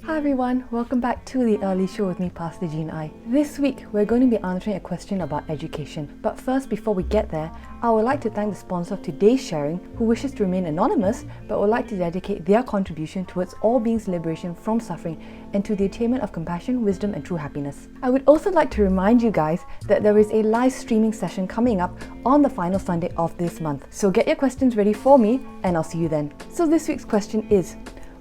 Hi everyone, welcome back to The Early Show with me, Pastor Jean I. This week, we're going to be answering a question about education. But first, before we get there, I would like to thank the sponsor of today's sharing, who wishes to remain anonymous, but would like to dedicate their contribution towards all beings' liberation from suffering and to the attainment of compassion, wisdom, and true happiness. I would also like to remind you guys that there is a live streaming session coming up on the final Sunday of this month. So get your questions ready for me, and I'll see you then. So this week's question is,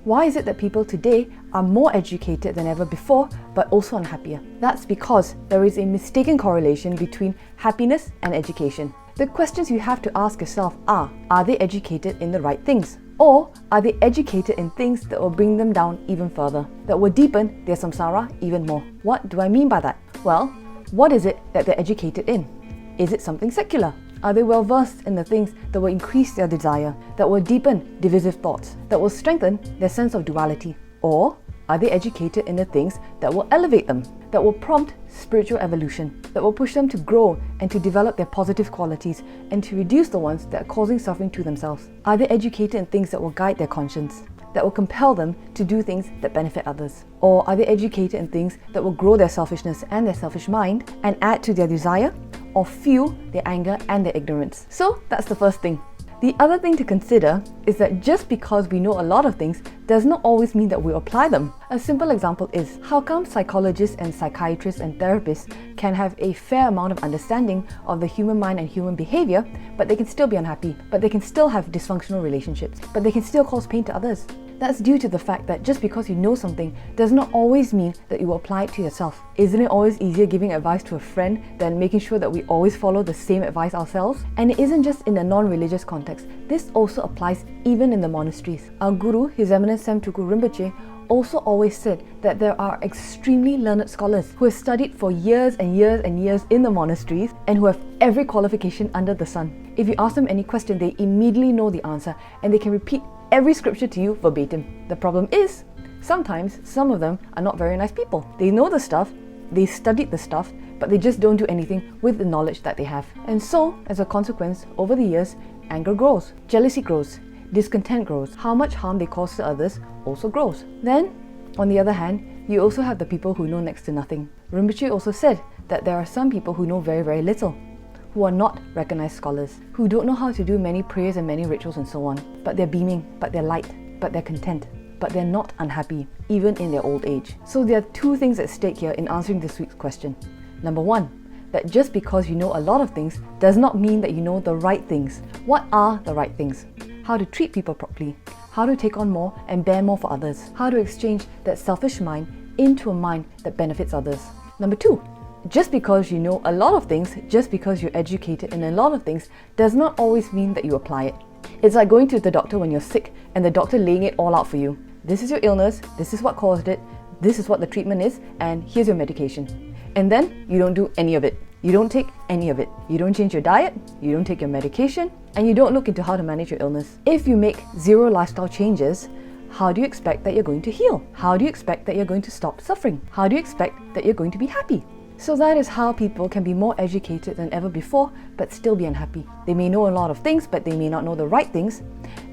why is it that people today are more educated than ever before, but also unhappier? That's because there is a mistaken correlation between happiness and education. The questions you have to ask yourself are they educated in the right things? Or are they educated in things that will bring them down even further, that will deepen their samsara even more? What do I mean by that? Well, what is it that they're educated in? Is it something secular? Are they well versed in the things that will increase their desire, that will deepen divisive thoughts, that will strengthen their sense of duality? Or are they educated in the things that will elevate them, that will prompt spiritual evolution, that will push them to grow and to develop their positive qualities and to reduce the ones that are causing suffering to themselves? Are they educated in things that will guide their conscience, that will compel them to do things that benefit others? Or are they educated in things that will grow their selfishness and their selfish mind and add to their desire, or fuel their anger and their ignorance? So that's the first thing. The other thing to consider is that just because we know a lot of things does not always mean that we apply them. A simple example is, how come psychologists and psychiatrists and therapists can have a fair amount of understanding of the human mind and human behavior, but they can still be unhappy, but they can still have dysfunctional relationships, but they can still cause pain to others? That's due to the fact that just because you know something does not always mean that you will apply it to yourself. Isn't it always easier giving advice to a friend than making sure that we always follow the same advice ourselves? And it isn't just in a non-religious context. This also applies even in the monasteries. Our guru, His Eminence Sam Tuku Rinpoche, also always said that there are extremely learned scholars who have studied for years and years and years in the monasteries and who have every qualification under the sun. If you ask them any question, they immediately know the answer and they can repeat every scripture to you verbatim. The problem is, sometimes some of them are not very nice people. They know the stuff, they studied the stuff, but they just don't do anything with the knowledge that they have. And so, as a consequence, over the years, anger grows, jealousy grows, discontent grows. How much harm they cause to others also grows. Then, on the other hand, you also have the people who know next to nothing. Rinpoche also said that there are some people who know very, very little, who are not recognized scholars, who don't know how to do many prayers and many rituals and so on, but they're beaming, but they're light, but they're content, but they're not unhappy, even in their old age. So there are two things at stake here in answering this week's question. Number one, that just because you know a lot of things does not mean that you know the right things. What are the right things? How to treat people properly, how to take on more and bear more for others, how to exchange that selfish mind into a mind that benefits others. Number two, just because you know a lot of things, just because you're educated in a lot of things, does not always mean that you apply it. It's like going to the doctor when you're sick and the doctor laying it all out for you. This is your illness, this is what caused it, this is what the treatment is, and here's your medication. And then you don't do any of it. You don't take any of it. You don't change your diet, you don't take your medication, and you don't look into how to manage your illness. If you make zero lifestyle changes, how do you expect that you're going to heal? How do you expect that you're going to stop suffering? How do you expect that you're going to be happy? So that is how people can be more educated than ever before, but still be unhappy. They may know a lot of things, but they may not know the right things.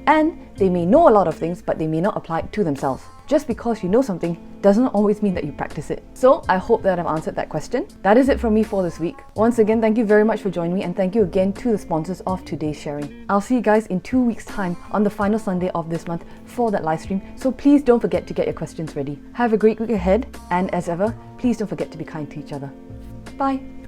And they may know a lot of things, but they may not apply it to themselves. Just because you know something doesn't always mean that you practice it. So I hope that I've answered that question. That is it from me for this week. Once again, thank you very much for joining me, and thank you again to the sponsors of today's sharing. I'll see you guys in 2 weeks' time on the final Sunday of this month for that live stream. So please don't forget to get your questions ready. Have a great week ahead, and as ever, please don't forget to be kind to each other. Bye.